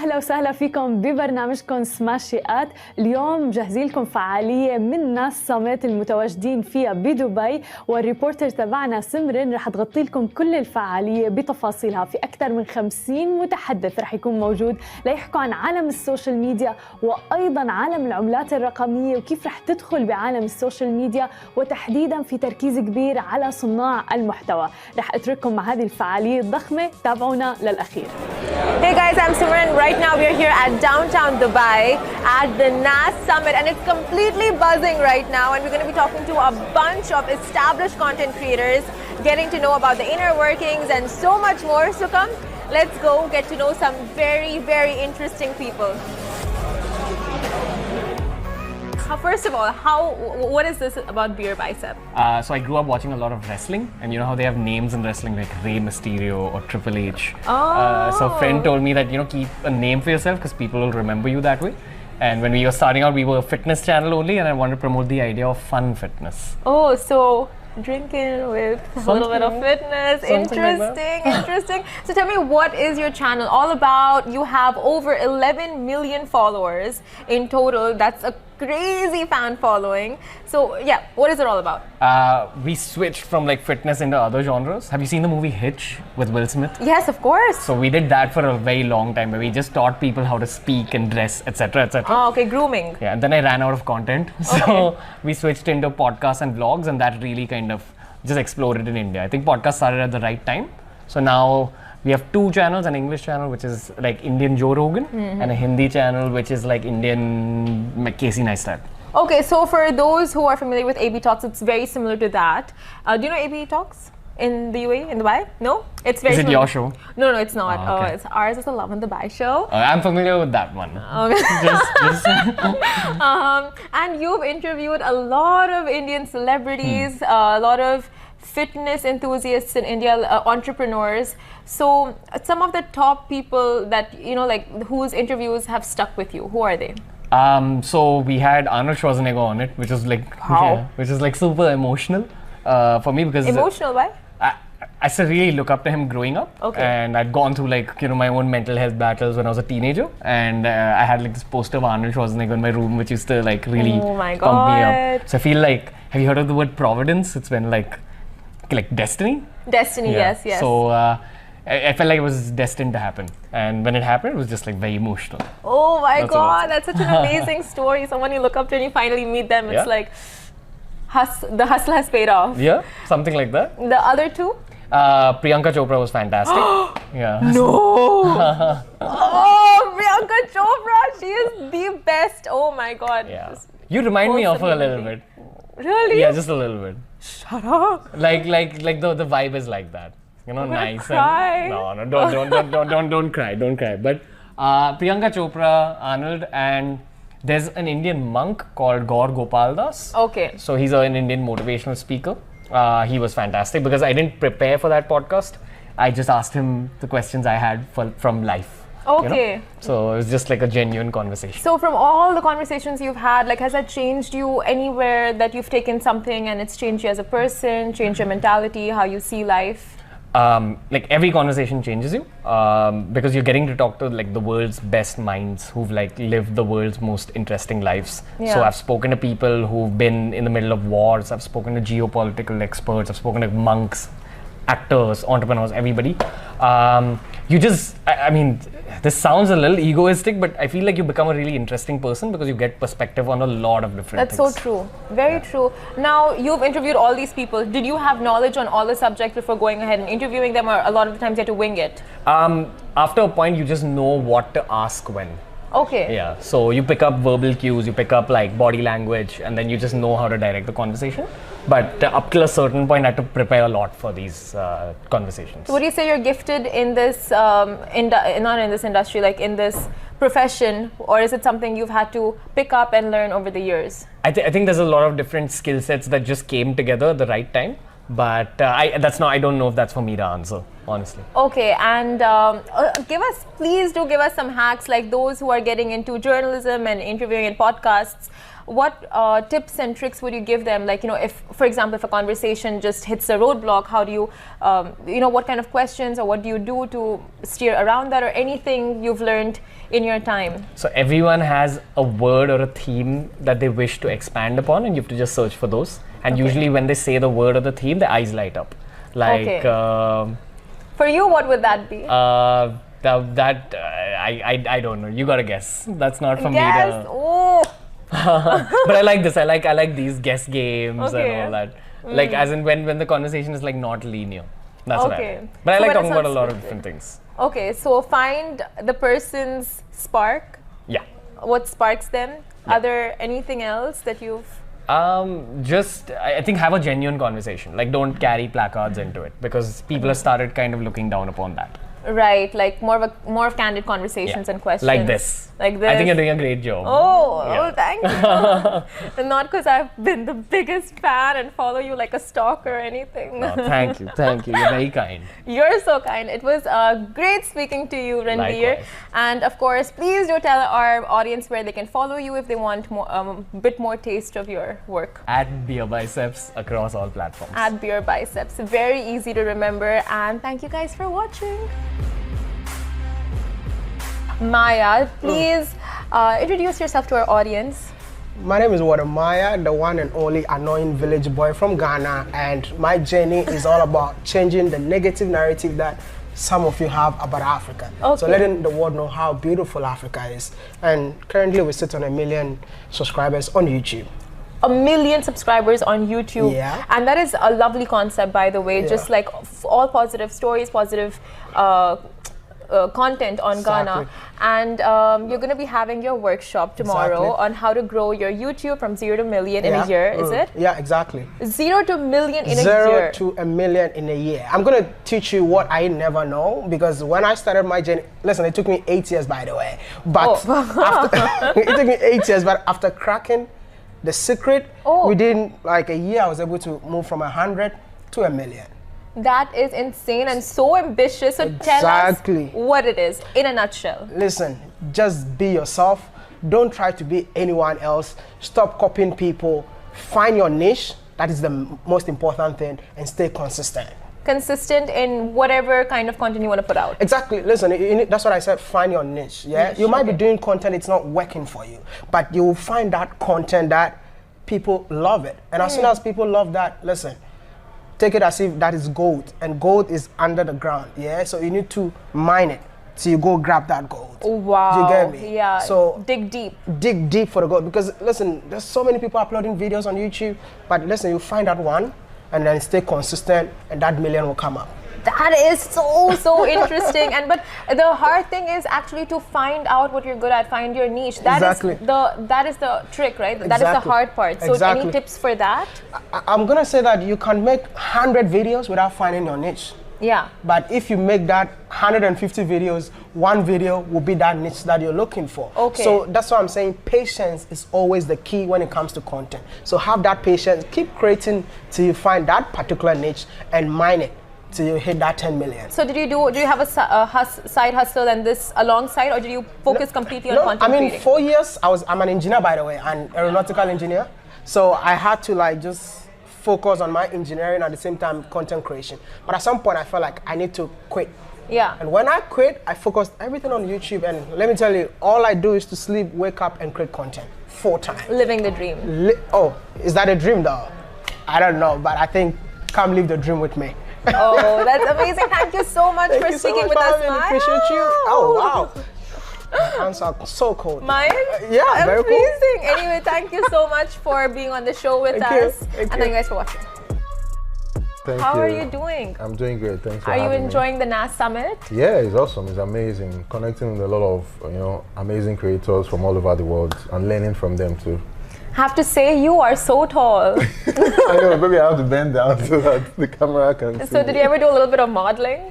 أهلا وسهلا فيكم ببرنامجكم سماشي. اليوم جاهزين لكم فعالية من ناس صامت المتواجدين فيها بدبي، والريبورتر تبعنا سمرن رح تغطي لكم كل الفعالية بتفاصيلها. في أكثر من 50 متحدث رح يكون موجود ليحكوا عن عالم السوشيال ميديا وأيضا عالم العملات الرقمية وكيف رح تدخل بعالم السوشيال ميديا، وتحديدا في تركيز كبير على صناع المحتوى. رح أترككم مع هذه الفعالية الضخمة، تابعونا للأخير. Hey guys, I'm Simran. Right now we are here at downtown Dubai at the NAS Summit, and it's completely buzzing right now, and we're going to be talking to a bunch of established content creators, getting to know about the inner workings and so much more. So come, let's go get to know some very, very interesting people. First of all, what is this about Beer Bicep? So I grew up watching a lot of wrestling, and you know how they have names in wrestling like Rey Mysterio or Triple H. So a friend told me that, you know, keep a name for yourself because people will remember you that way. And when we were starting out, we were a fitness channel only, and I wanted to promote the idea of fun fitness. Oh, so drinking with a little bit of fitness. Interesting, like interesting. So tell me, what is your channel all about? You have over 11 million followers in total. That's a crazy fan following. So yeah, what is it all about? We switched from like fitness into other genres. Have you seen the movie Hitch with Will Smith? Yes, of course. So we did that for a very long time, where we just taught people how to speak and dress, etc., etc. Oh, okay, grooming. Yeah, and then I ran out of content, so we switched into podcasts and vlogs, and that really kind of just exploded in India. I think podcasts started at the right time. So now we have two channels, an English channel which is like Indian Joe Rogan, and a Hindi channel which is like Indian Casey Neistat. Okay, so for those who are familiar with AB Talks, it's very similar to that. Do you know AB Talks in the UAE, in Dubai? No? It's very Is it your show? No, it's not. Oh, okay. It's ours is the Love and Dubai show. I'm familiar with that one. Okay. just and you've interviewed a lot of Indian celebrities, a lot of fitness enthusiasts in India, entrepreneurs. So some of the top people that, you know, like whose interviews have stuck with you, who are they? So we had Arnold Schwarzenegger on it, which was like which is like super emotional for me because emotional. Why? I still really look up to him growing up, and I'd gone through like, you know, my own mental health battles when I was a teenager, and I had like this poster of Arnold Schwarzenegger in my room, which used to like really pump me up. So I feel like, have you heard of the word providence? It's when like destiny. Destiny, yes. So I felt like it was destined to happen, and when it happened, it was just like very emotional. Oh my God, that's such an amazing story. Someone you look up to and you finally meet them. It's like the hustle has paid off. Yeah, something like that. The other two? Priyanka Chopra was fantastic. Yeah. No. Oh, Priyanka Chopra, she is the best. Oh my God. Yeah. You remind me of her a little bit. Really? Yeah, just a little bit. Shut up. Like the vibe is like that. You know, nice. Cry. No, don't cry, don't cry. But Priyanka Chopra, Arnold, and there's an Indian monk called Gaur Gopal Das. Okay. So he's an Indian motivational speaker. He was fantastic because I didn't prepare for that podcast. I just asked him the questions I had from life. Okay. You know? So it was just like a genuine conversation. So from all the conversations you've had, like, has that changed you anywhere that you've taken something and it's changed you as a person, changed your mentality, how you see life? Like every conversation changes you because you're getting to talk to like the world's best minds who've like lived the world's most interesting lives. Yeah. So I've spoken to people who've been in the middle of wars. I've spoken to geopolitical experts. I've spoken to monks, actors, entrepreneurs, everybody. I mean, this sounds a little egoistic, but I feel like you become a really interesting person because you get perspective on a lot of different things. That's so true. Very true. Now, you've interviewed all these people. Did you have knowledge on all the subjects before going ahead and interviewing them, or a lot of the times you had to wing it? After a point, you just know what to ask when. Okay. Yeah, so you pick up verbal cues, you pick up like body language, and then you just know how to direct the conversation. But up till a certain point, I had to prepare a lot for these conversations. So would you say you're gifted in this, not in this industry, like in this profession, or is it something you've had to pick up and learn over the years? I think there's a lot of different skill sets that just came together at the right time. But I don't know if that's for me to answer, honestly. Okay, and please do give us some hacks, like those who are getting into journalism and interviewing in podcasts. what tips and tricks would you give them? Like, if, for example, if a conversation just hits a roadblock, how do you, what kind of questions or what do you do to steer around that, or anything you've learned in your time? So everyone has a word or a theme that they wish to expand upon, and you have to just search for those. And usually when they say the word or the theme, their eyes light up. Like, for you, what would that be? I don't know. You gotta guess. That's not for me to. Oh. But I like this. I like these guess games Okay. and all that. Like, as in when the conversation is like not linear. That's what I Okay. like. But I So like when it talking about a sounds lot of scripted. different things. Okay, so find the person's spark. Yeah. What sparks them? Are there anything else that you've... Just I think have a genuine conversation. Like, don't carry placards into it, because people have started kind of looking down upon that. Right, like more of candid conversations and questions. Like this. Like this. I think you're doing a great job. Oh, thank you. And not because I've been the biggest fan and follow you like a stalker or anything. Oh, thank you. You're very kind. You're so kind. It was great speaking to you, Ranveer. Likewise. And of course, please do tell our audience where they can follow you if they want more, bit more taste of your work. At Beer Biceps across all platforms. At Beer Biceps. Very easy to remember. And thank you guys for watching. Maya, please introduce yourself to our audience. My name is Maya, the one and only annoying village boy from Ghana, and my journey is all about changing the negative narrative that some of you have about Africa. Okay. So letting the world know how beautiful Africa is. And currently we sit on 1 million subscribers on YouTube. 1 million subscribers on YouTube. Yeah. And that is a lovely concept, by the way. Yeah. Just like all positive stories, positive content on Ghana. And you're going to be having your workshop tomorrow on how to grow your YouTube from 0 to million in a year, is it? Yeah, exactly. 0 to million in a 0 year. to 1 million in a year. I'm going to teach you what I never know, because when I started my journey, listen, it took me 8 years, by the way. But after, it took me 8 years, but after cracking the secret, within like a year, I was able to move from 100 to 1 million. That is insane and so ambitious. So tell us what it is in a nutshell. Listen, just be yourself. Don't try to be anyone else. Stop copying people. Find your niche. That is the most important thing, and stay consistent. Consistent in whatever kind of content you want to put out. Exactly. Listen, that's what I said. Find your niche. Yeah, niche, you might be doing content, it's not working for you, but you will find that content that people love it. And as soon as people love that, listen, take it as if that is gold, and gold is under the ground. Yeah, so you need to mine it till you go grab that gold. Wow. Do you get me? Yeah. So dig deep. Dig deep for the gold, because listen, there's so many people uploading videos on YouTube, but listen, you find that one and then stay consistent, and that million will come up. That is so interesting. And but the hard thing is actually to find out what you're good at, find your niche. That is the trick, right? That is the hard part. So any tips for that? I'm gonna say that you can make 100 videos without finding your niche. Yeah. But if you make that 150 videos, one video will be that niche that you're looking for. Okay. So that's why I'm saying patience is always the key when it comes to content. So have that patience, keep creating till you find that particular niche and mine it till you hit that 10 million. So do you have a side hustle and this alongside, or did you focus completely on content I mean, creating? 4 years, I'm an engineer, by the way, an aeronautical engineer. So I had to like just focus on my engineering at the same time content creation. But at some point I felt like I need to quit. Yeah. And when I quit, I focused everything on YouTube, and let me tell you, all I do is to sleep, wake up, and create content full time. Living the dream. Oh, is that a dream though? I don't know, but I think come live the dream with me. Oh, that's amazing. Thank you so much for speaking with us, Maya. Appreciate you. Oh, wow. Answer so cold. Mine? Yeah, very cool. Amazing. Anyway, thank you so much for being on the show with us. Thank Thank you guys for watching. How are you doing? I'm doing great. Thanks for having me. Are you having enjoying the NAS Summit? Yeah, it's awesome. It's amazing. Connecting with a lot of amazing creators from all over the world and learning from them too. Have to say, you are so tall. I know, maybe I have to bend down so that the camera can see. So did you ever do a little bit of modeling?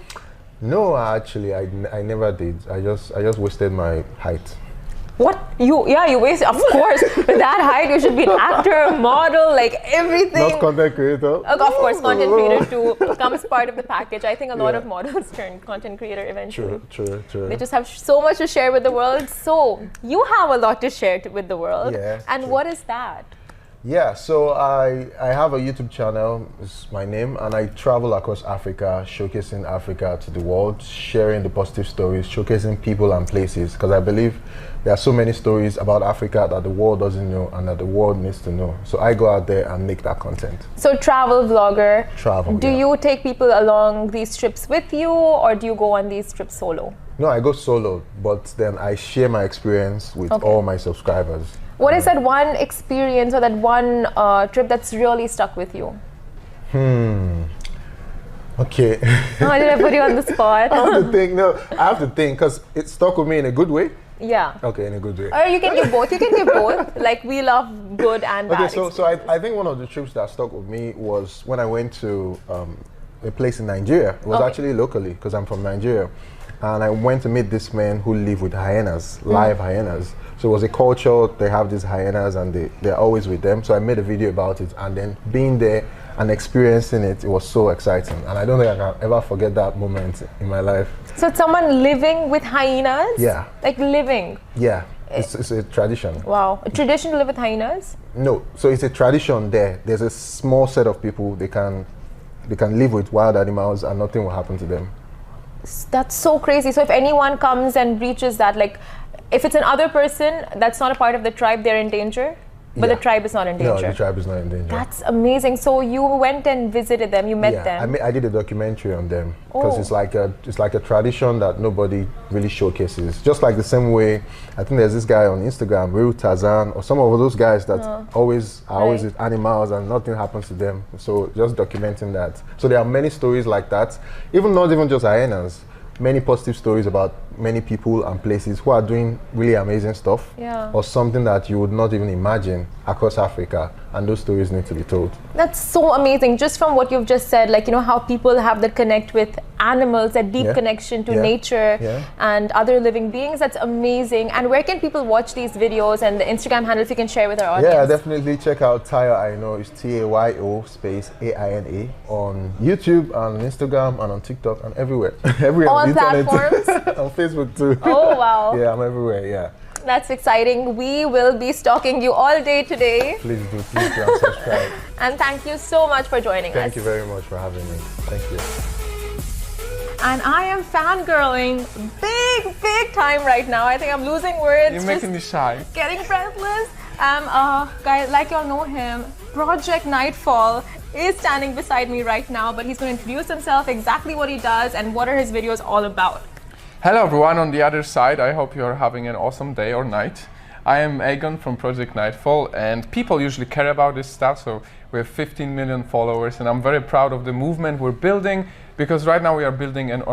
No, actually, I never did. I just wasted my height. What? You waste, of course, with that height, you should be an actor, model, like everything. Not content creator. Of course, content creator too becomes part of the package. I think a lot Yeah. of models turn content creator eventually. True. They just have so much to share with the world. So, you have a lot to share with the world. Yeah, And true. what is that? Yeah, so I have a YouTube channel, it's my name, and I travel across Africa, showcasing Africa to the world, sharing the positive stories, showcasing people and places, because I believe there are so many stories about Africa that the world doesn't know and that the world needs to know. So I go out there and make that content. So, travel vlogger. Travel, Do yeah. you take people along these trips with you, or do you go on these trips solo? No, I go solo, but then I share my experience with Okay. all my subscribers. What is that one experience or that one trip that's really stuck with you? Okay. Oh, did I put you on the spot? I have to think, because it stuck with me in a good way. Yeah. Okay, in a good way. Or you can give both. You can give both. Like, we love good and bad. Okay, so I think one of the trips that stuck with me was when I went to a place in Nigeria. It was Okay. actually locally, because I'm from Nigeria. And I went to meet this man who lived with hyenas, live hyenas. So it was a culture, they have these hyenas and they're always with them. So I made a video about it, and then being there and experiencing it, it was so exciting. And I don't think I can ever forget that moment in my life. So it's someone living with hyenas? Yeah. Like living? Yeah, it's a tradition. Wow. A tradition to live with hyenas? No, so it's a tradition there. There's a small set of people they can live with wild animals and nothing will happen to them. That's so crazy. So if anyone comes and breaches that, like, if it's another person that's not a part of the tribe, they're in danger? But Yeah. the tribe is not in danger? No, the tribe is not in danger. That's amazing. So you went and visited them, you met them? I did a documentary on them because Oh. it's like a tradition that nobody really showcases. Just like the same way, I think there's this guy on Instagram, Real Tarzan, or some of those guys that are always Right. with animals and nothing happens to them. So just documenting that. So there are many stories like that. Not even just hyenas. Many positive stories about many people and places who are doing really amazing stuff, Yeah. or something that you would not even imagine across Africa, and those stories need to be told. That's so amazing. Just from what you've just said, like, you know, how people have that connect with animals, that deep Yeah. connection to Yeah. nature Yeah. and other living beings. That's amazing. And where can people watch these videos, and the Instagram handle, if you can share with our audience? Yeah, definitely check out Tayo I Know. It's TAYO space AINA on YouTube and on Instagram and on TikTok and everywhere. Everywhere All on the internet. platforms? On Facebook too. Oh, wow. Yeah, I'm everywhere. Yeah. That's exciting. We will be stalking you all day today. Please do and subscribe. And thank you so much for joining us. Thank you very much for having me. Thank you. And I am fangirling big time right now. I think I'm losing words. You're making me shy. Getting breathless. Guy, like y'all know him, Project Nightfall is standing beside me right now, but he's going to introduce himself, exactly what he does, and what are his videos all about. Hello everyone on the other side. I hope you're having an awesome day or night. I am Egon from Project Nightfall, and people usually care about this stuff, so we have 15 million followers, and I'm very proud of the movement we're building, because right now we are building an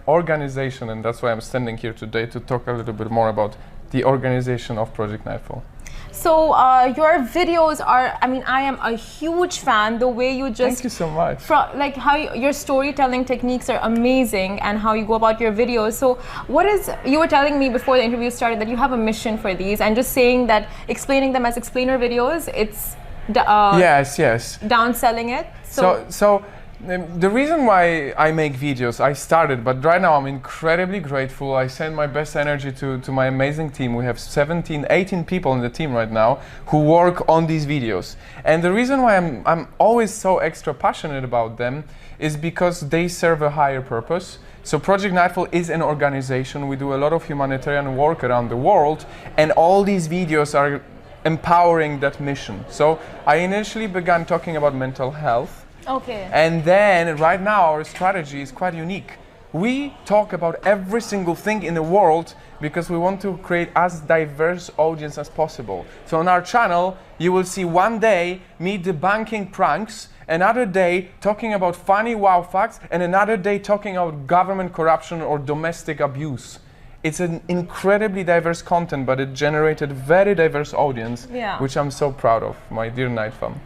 organization, and that's why I'm standing here today to talk a little bit more about the organization of Project Nightfall. So your videos are, I mean, I am a huge fan. The way you just, Thank you so much. like how your storytelling techniques are amazing, and how you go about your videos. So what is, you were telling me before the interview started that you have a mission for these, and just saying that explaining them as explainer videos, it's Yes. downselling it. So the reason why I make videos, I started, but right now I'm incredibly grateful. I send my best energy to my amazing team. We have 17, 18 people in the team right now who work on these videos. And the reason why I'm always so extra passionate about them is because they serve a higher purpose. So Project Nightfall is an organization. We do a lot of humanitarian work around the world, and all these videos are empowering that mission. So I initially began talking about mental health. Okay. And then right now our strategy is quite unique. We talk about every single thing in the world because we want to create as diverse audience as possible. So on our channel, you will see one day me debunking pranks, another day talking about funny wow facts, and another day talking about government corruption or domestic abuse. It's an incredibly diverse content, but it generated very diverse audience, which I'm so proud of, my dear Night Fam.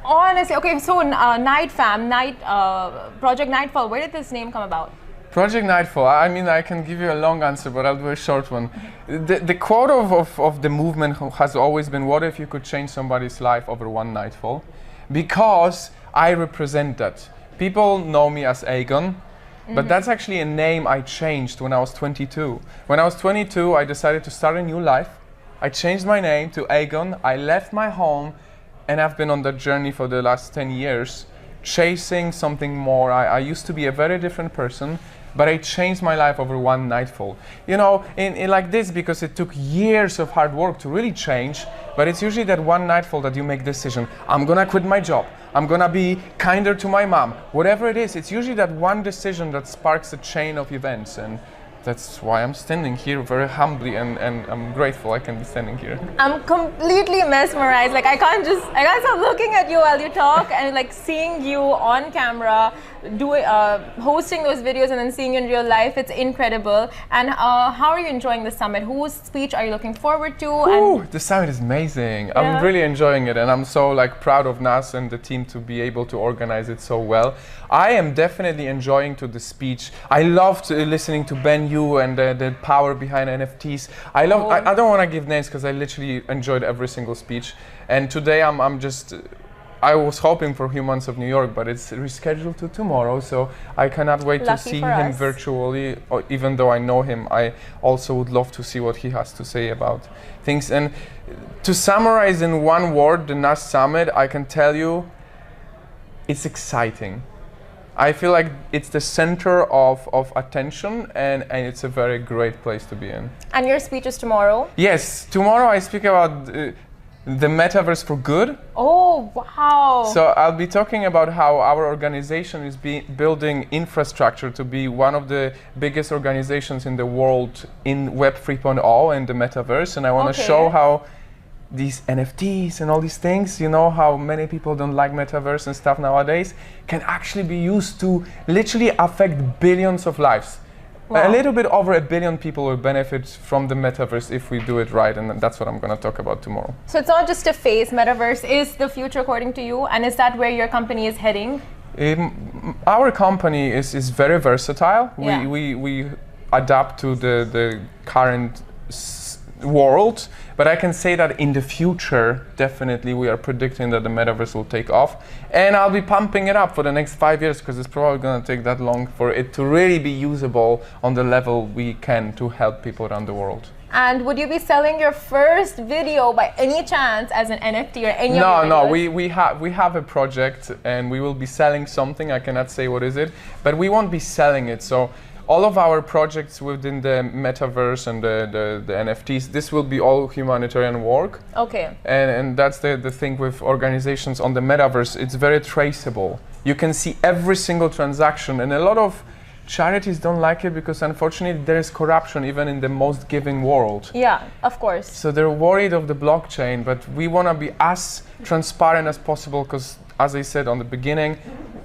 Honestly, okay, so Night Fam, Project Nightfall, where did this name come about? Project Nightfall. I mean, I can give you a long answer, but I'll do a short one. The quote of the movement has always been, what if you could change somebody's life over one nightfall? Because I represent that. People know me as Aegon, but that's actually a name I changed when I was 22. When I was 22, I decided to start a new life. I changed my name to Aegon. I left my home, and I've been on that journey for the last 10 years, chasing something more. I used to be a very different person, but I changed my life over one nightfall. You know, in like this, because it took years of hard work to really change, but it's usually that one nightfall that you make decision. I'm gonna quit my job. I'm gonna be kinder to my mom. Whatever it is, it's usually that one decision that sparks a chain of events. And that's why I'm standing here very humbly, and I'm grateful I can be standing here. I'm completely mesmerized. Like I can't stop looking at you while you talk, and like seeing you on camera, hosting those videos, and then seeing you in real life. It's incredible. And how are you enjoying the summit? Whose speech are you looking forward to? Ooh, the summit is amazing. Yeah. I'm really enjoying it, and I'm so like proud of Nas and the team to be able to organize it so well. I am definitely enjoying the speech. I loved listening to Ben Yu and the power behind NFTs. I don't want to give names because I literally enjoyed every single speech. And today I was hoping for Humans of New York, but it's rescheduled to tomorrow, so I cannot wait to Lucky see for him us. virtually. Or even though I know him, I also would love to see what he has to say about things. And to summarize in one word, the NAS Summit, I can tell you, it's exciting. I feel like it's the center of attention, and it's a very great place to be in. And your speech is tomorrow? Yes, tomorrow I speak about the metaverse for good. Oh, wow. So I'll be talking about how our organization is building infrastructure to be one of the biggest organizations in the world in Web 3.0 and the metaverse. And I want to show how these NFTs and all these things, you know, how many people don't like metaverse and stuff nowadays, can actually be used to literally affect billions of lives. Wow. A little bit over 1 billion people will benefit from the metaverse if we do it right, and that's what I'm going to talk about tomorrow. So it's not just a phase. Metaverse is the future according to you, and is that where your company is heading? Our company is very versatile. Yeah. We adapt to the current world, but I can say that in the future, definitely we are predicting that the metaverse will take off, and I'll be pumping it up for the next 5 years because it's probably going to take that long for it to really be usable on the level we can to help people around the world. And would you be selling your first video by any chance as an NFT or any of your videos? We have a project and we will be selling something. I cannot say what is it, but we won't be selling it. So all of our projects within the metaverse and the NFTs, this will be all humanitarian work. Okay. And that's the thing with organizations on the metaverse. It's very traceable. You can see every single transaction, and a lot of charities don't like it because unfortunately there is corruption even in the most giving world. Yeah, of course. So they're worried of the blockchain, but we want to be as transparent as possible because, as I said on the beginning,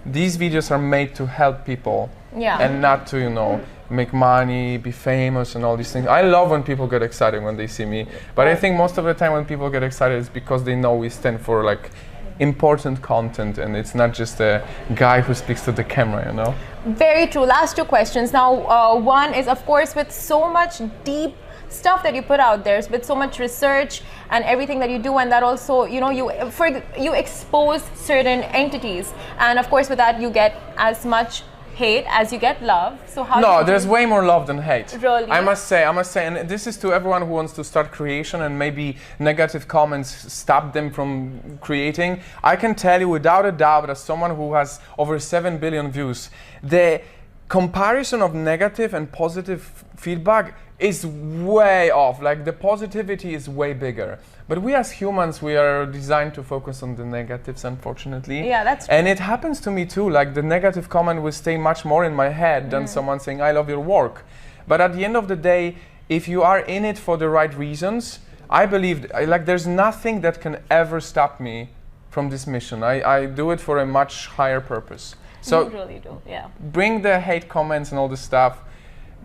these videos are made to help people. Yeah. And not to, you know, make money, be famous and all these things. I love when people get excited when they see me, but I think most of the time when people get excited it's because they know we stand for like important content, and it's not just a guy who speaks to the camera, you know? Very true. Last two questions. Now, one is, of course, with so much deep stuff that you put out there, with so much research and everything that you do, and that also, you know, you expose certain entities, and of course with that you get as much hate as you get love. So how? No, there's way more love than hate. Really? I must say, and this is to everyone who wants to start creation and maybe negative comments stop them from creating. I can tell you without a doubt, as someone who has over 7 billion views, the comparison of negative and positive feedback is way off. Like the positivity is way bigger. But we as humans, we are designed to focus on the negatives, unfortunately. Yeah, that's true. And it happens to me too. Like the negative comment will stay much more in my head than someone saying, I love your work. But at the end of the day, if you are in it for the right reasons, I believe like there's nothing that can ever stop me from this mission. I do it for a much higher purpose. So you really do, yeah. bring the hate comments and all this stuff.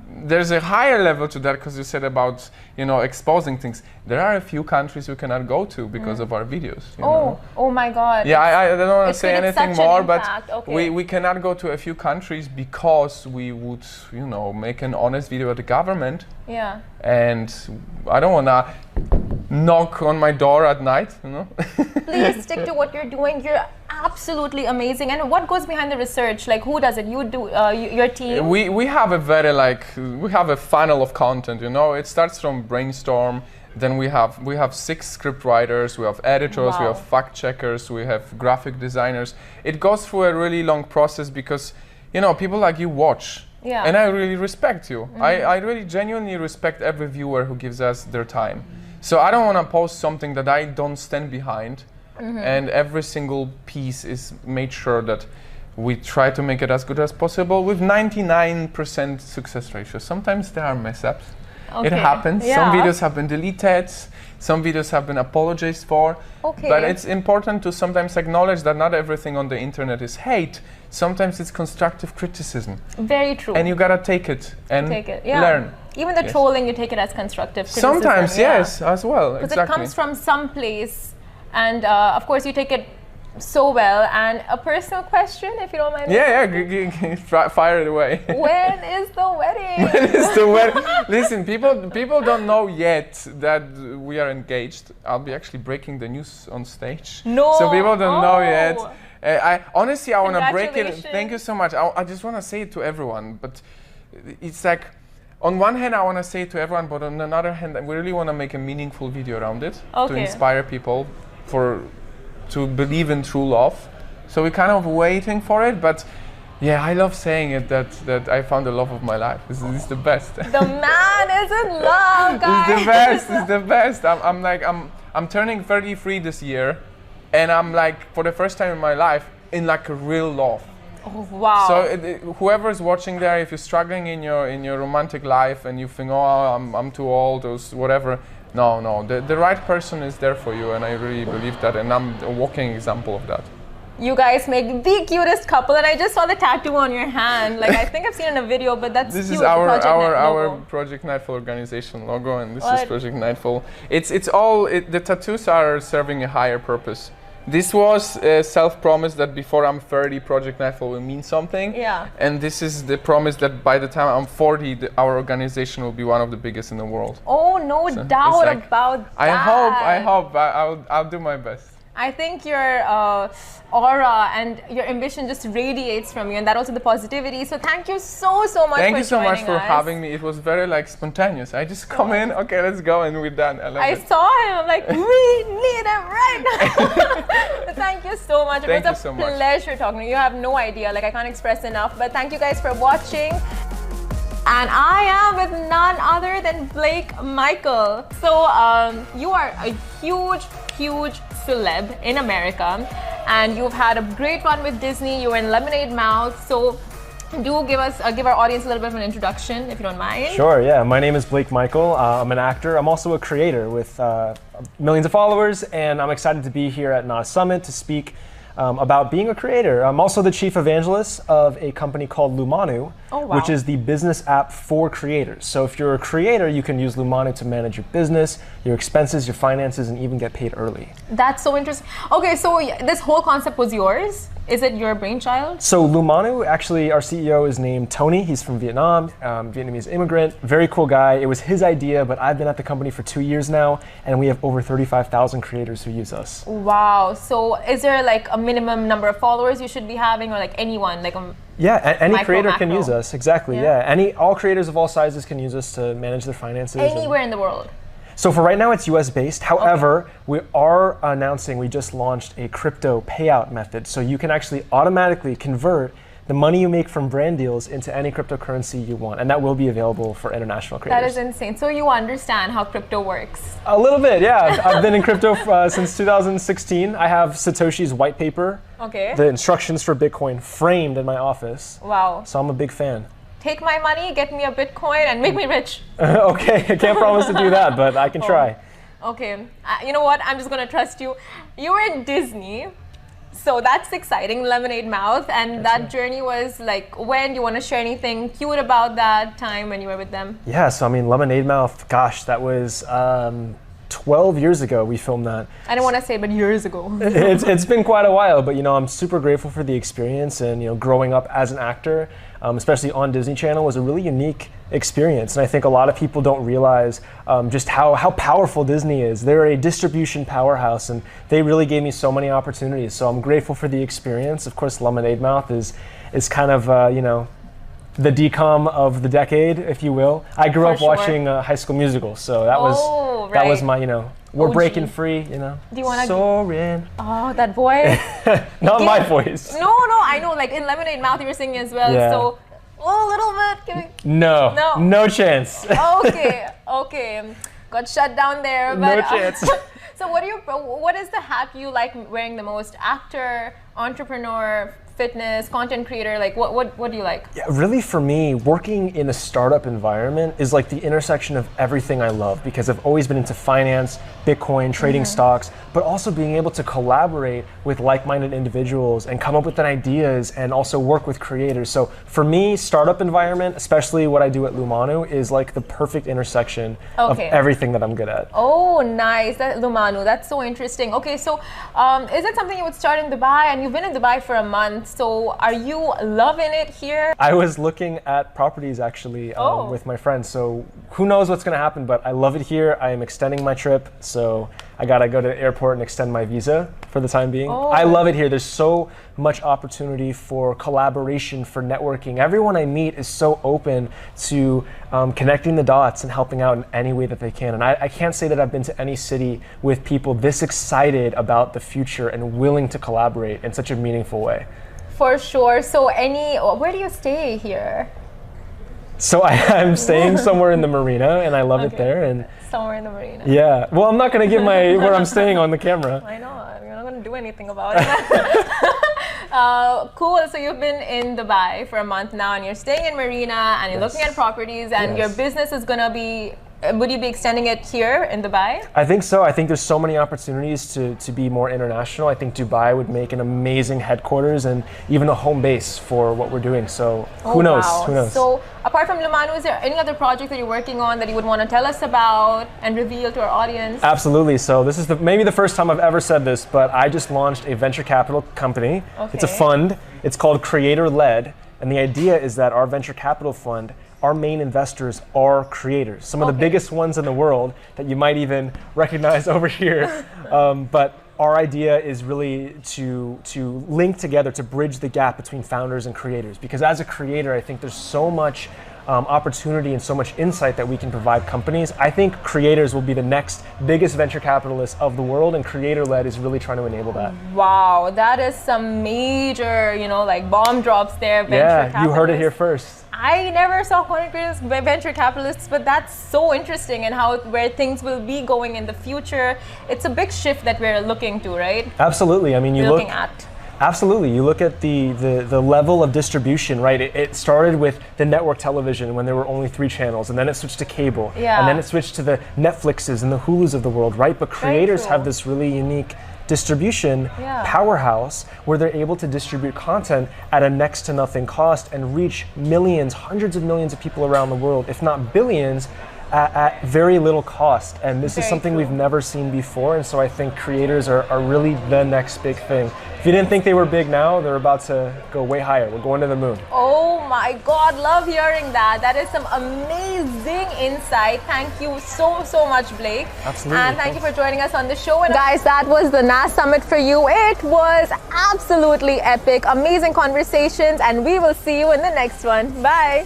there's a higher level to that, because you said about, you know, exposing things. There are a few countries we cannot go to because of our videos. You know? Oh my God. Yeah, I don't want to it's say created anything such an more, impact. but Okay. we cannot go to a few countries because we would, you know, make an honest video at the government. Yeah. And I don't want to knock on my door at night, you know. Please stick to what you're doing. You're absolutely amazing. And what goes behind the research? Like, who does it? You do, your team? We have a very we have a funnel of content, you know. It starts from brainstorm, then we have 6 script writers, we have editors, we Wow. have fact checkers, we have graphic designers. It goes through a really long process because, you know, people like you watch. Yeah. And I really respect you. I really genuinely respect every viewer who gives us their time. So I don't want to post something that I don't stand behind. And every single piece is made sure that we try to make it as good as possible with 99% success ratio. Sometimes there are mess ups. It Okay. happens. Yeah. Some videos have been deleted. Some videos have been apologized for. Okay. But it's important to sometimes acknowledge that not everything on the internet is hate. Sometimes it's constructive criticism. Very true. And you gotta take it and take it. Yeah. learn. Even the Yes. trolling, you take it as constructive criticism. Sometimes, yeah. yes, as well. Because Exactly. it comes from some place, and of course you take it so well. And a personal question, if you don't mind. Fire it away. When is the wedding? It's the wedding. Listen, people don't know yet that we are engaged. I'll be actually breaking the news on stage. No. So people don't know yet. Oh. I honestly, I want to break it. Congratulations. Thank you so much. I just want to say it to everyone, but it's like, on one hand, I want to say it to everyone, but on another hand, we really want to make a meaningful video around it to Okay. inspire people to believe in true love. So we're kind of waiting for it, but yeah, I love saying it that I found the love of my life. This is the best. The man is in love, guys. It's the best. It's the best. I'm turning 33 this year, and I'm like, for the first time in my life, in like a real love. Oh, wow. So whoever is watching there, if you're struggling in your romantic life and you think, oh, I'm too old or whatever, no, the right person is there for you, and I really believe that, and I'm a walking example of that. You guys make the cutest couple, and I just saw the tattoo on your hand. Like, I think I've seen it in a video, but that's This cute. is the our Project Net our logo. Project Nightfall organization logo, and this What? is Project Nightfall. It's all the tattoos are serving a higher purpose. This was a self-promise that before I'm 30, Project Nightfall will mean something. Yeah. And this is the promise that by the time I'm 40, our organization will be one of the biggest in the world. Oh, no So doubt it's like, about I that. hope. I'll do my best. I think your aura and your ambition just radiates from you, and that also the positivity. So thank you so much Thank for you so much joining for us. having me. It was very like spontaneous. I just come in, okay, let's go, and we're done. I love I it. saw him, I'm like, we need him right now. Thank you so much. It Thank was you so a much. pleasure talking to you. You have no idea, like I can't express enough. But thank you guys for watching. And I am with none other than Blake Michael. So you are a huge celeb in America, and you've had a great run with Disney. You were in Lemonade Mouth. So do give our audience a little bit of an introduction, if you don't mind. Sure, yeah. My name is Blake Michael. I'm an actor. I'm also a creator with millions of followers, and I'm excited to be here at NAS Summit to speak about being a creator. I'm also the chief evangelist of a company called Lumanu, Oh, wow. which is the business app for creators. So if you're a creator, you can use Lumanu to manage your business, your expenses, your finances, and even get paid early. That's so interesting. Okay, so this whole concept was yours? Is it your brainchild? So Lumanu, actually, our CEO is named Tony. He's from Vietnam, Vietnamese immigrant, very cool guy. It was his idea, but I've been at the company for 2 years now, and we have over 35,000 creators who use us. Wow. So is there like a minimum number of followers you should be having, or like anyone? Like Yeah, any Micro, creator can macro. use us, exactly, Yeah. yeah. All creators of all sizes can use us to manage their finances. and- anywhere in the world? So for right now, it's US based. However, we are announcing, we just launched a crypto payout method. So you can actually automatically convert the money you make from brand deals into any cryptocurrency you want. And that will be available for international creators. That is insane. So you understand how crypto works. A little bit, yeah. I've been in crypto since 2016. I have Satoshi's white paper, Okay. the instructions for Bitcoin framed in my office. Wow. So I'm a big fan. Take my money, get me a Bitcoin, and make me rich. Okay, I can't promise to do that, but I can try. Okay. You know what? I'm just gonna trust you. You were at Disney. So that's exciting, Lemonade Mouth. And that journey was like, when? Do you want to share anything cute about that time when you were with them? Yeah, so I mean, Lemonade Mouth, gosh, that was 12 years ago we filmed that. I don't want to say, but years ago. It's been quite a while, but you know, I'm super grateful for the experience, and you know, growing up as an actor, especially on Disney Channel, was a really unique experience. And I think a lot of people don't realize just how powerful Disney is. They're a distribution powerhouse, and they really gave me so many opportunities. So I'm grateful for the experience. Of course, Lemonade Mouth is kind of, you know, the DCOM of the decade, if you will. I grew up watching High School Musical, so that was my, you know, we're OG. Breaking free, you know. Do you want to? Soarin'. Oh, that voice. Not my voice. No, I know. Like in Lemonade Mouth, you were singing as well. Yeah. So, a little bit. Can we... No chance. Okay. Got shut down there. But, No chance. So, what is the hat you like wearing the most? Actor, entrepreneur, fitness, content creator? Like, what do you like? Yeah, really for me, working in a startup environment is like the intersection of everything I love, because I've always been into finance, Bitcoin, trading stocks, but also being able to collaborate with like-minded individuals and come up with ideas and also work with creators. So for me, startup environment, especially what I do at Lumanu, is like the perfect intersection of everything that I'm good at. Oh, nice. That Lumanu, that's so interesting. Okay, so is it something you would start in Dubai? And you've been in Dubai for a month. So are you loving it here? I was looking at properties actually with my friends. So who knows what's going to happen, but I love it here. I am extending my trip. So I got to go to the airport and extend my visa for the time being. I love it here. There's so much opportunity for collaboration, for networking. Everyone I meet is so open to connecting the dots and helping out in any way that they can. And I can't say that I've been to any city with people this excited about the future and willing to collaborate in such a meaningful way. For sure. So where do you stay here? So I'm staying somewhere in the marina, and I love it there. And somewhere in the marina. Yeah. Well, I'm not going to give where I'm staying on the camera. I know. You're not going to do anything about it. Cool. So you've been in Dubai for a month now, and you're staying in marina, and you're looking at properties, and your business is going to be. Would you be extending it here in Dubai? I think so. I think there's so many opportunities to be more international. I think Dubai would make an amazing headquarters and even a home base for what we're doing. So who knows? Wow. Who knows? So apart from Lumanu, is there any other project that you're working on that you would want to tell us about and reveal to our audience? Absolutely. So this is maybe the first time I've ever said this, but I just launched a venture capital company. It's a fund. It's called Creator Led. And the idea is that our venture capital fund, our main investors are creators, some of the biggest ones in the world that you might even recognize over here. But our idea is really to link together, to bridge the gap between founders and creators. Because as a creator, I think there's so much opportunity and so much insight that we can provide companies. I think creators will be the next biggest venture capitalists of the world, and Creator-Led is really trying to enable that. Wow, that is some major, like bomb drops there. Yeah, you heard it here first. I never saw content creators, venture capitalists, but that's so interesting, and where things will be going in the future. It's a big shift that we're looking to, right? Absolutely. I mean, looking at. Absolutely. You look at the level of distribution, right? It started with the network television when there were only 3 channels, and then it switched to cable, and then it switched to the Netflixes and the Hulus of the world, right? But creators have this really unique distribution powerhouse where they're able to distribute content at a next to nothing cost and reach millions, hundreds of millions of people around the world, if not billions, at very little cost. And this is something we've never seen before, and so I think creators are really the next big thing. If you didn't think they were big now, they're about to go way higher. We're going to the moon. Oh my God, love hearing that. That is some amazing insight. Thank you so much, Blake. Absolutely. And thank you for joining us on the show. And guys, that was the NAS Summit for you. It was absolutely epic, amazing conversations, and we will see you in the next one. Bye.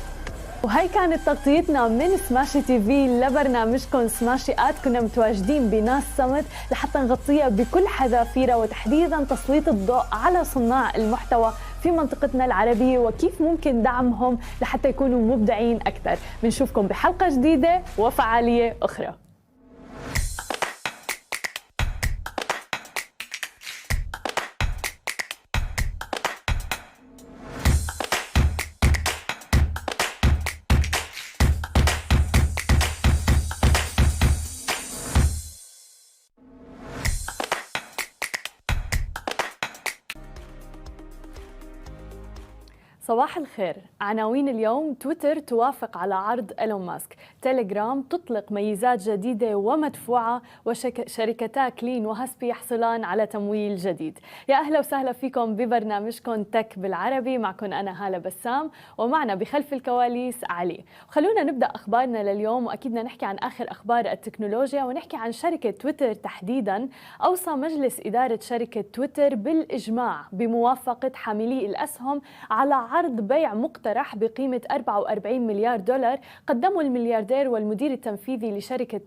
وهي كانت تغطيتنا من سماشي تي في لبرنامجكم سماشي آت. كنا متواجدين بناس سمت لحتى نغطيها بكل حذافيرها، وتحديدا تسليط الضوء على صناع المحتوى في منطقتنا العربية وكيف ممكن دعمهم لحتى يكونوا مبدعين أكثر. بنشوفكم بحلقة جديدة وفعالية أخرى. صباح الخير. عناوين اليوم: تويتر توافق على عرض إيلون ماسك، تيليجرام تطلق ميزات جديدة ومدفوعة، وشركتا كلين وهسبي يحصلان على تمويل جديد. يا أهلا وسهلا فيكم ببرنامجكم تك بالعربي، معكم أنا هالة بسام، ومعنا بخلف الكواليس علي. وخلونا نبدأ أخبارنا لليوم، وأكيد بدنا نحكي عن آخر أخبار التكنولوجيا، ونحكي عن شركة تويتر تحديداً. أوصى مجلس إدارة شركة تويتر بالإجماع بموافقة حاملي الأسهم على عرض بيع مقترح بقيمة 44 مليار دولار قدمه الملياردير والمدير التنفيذي لشركة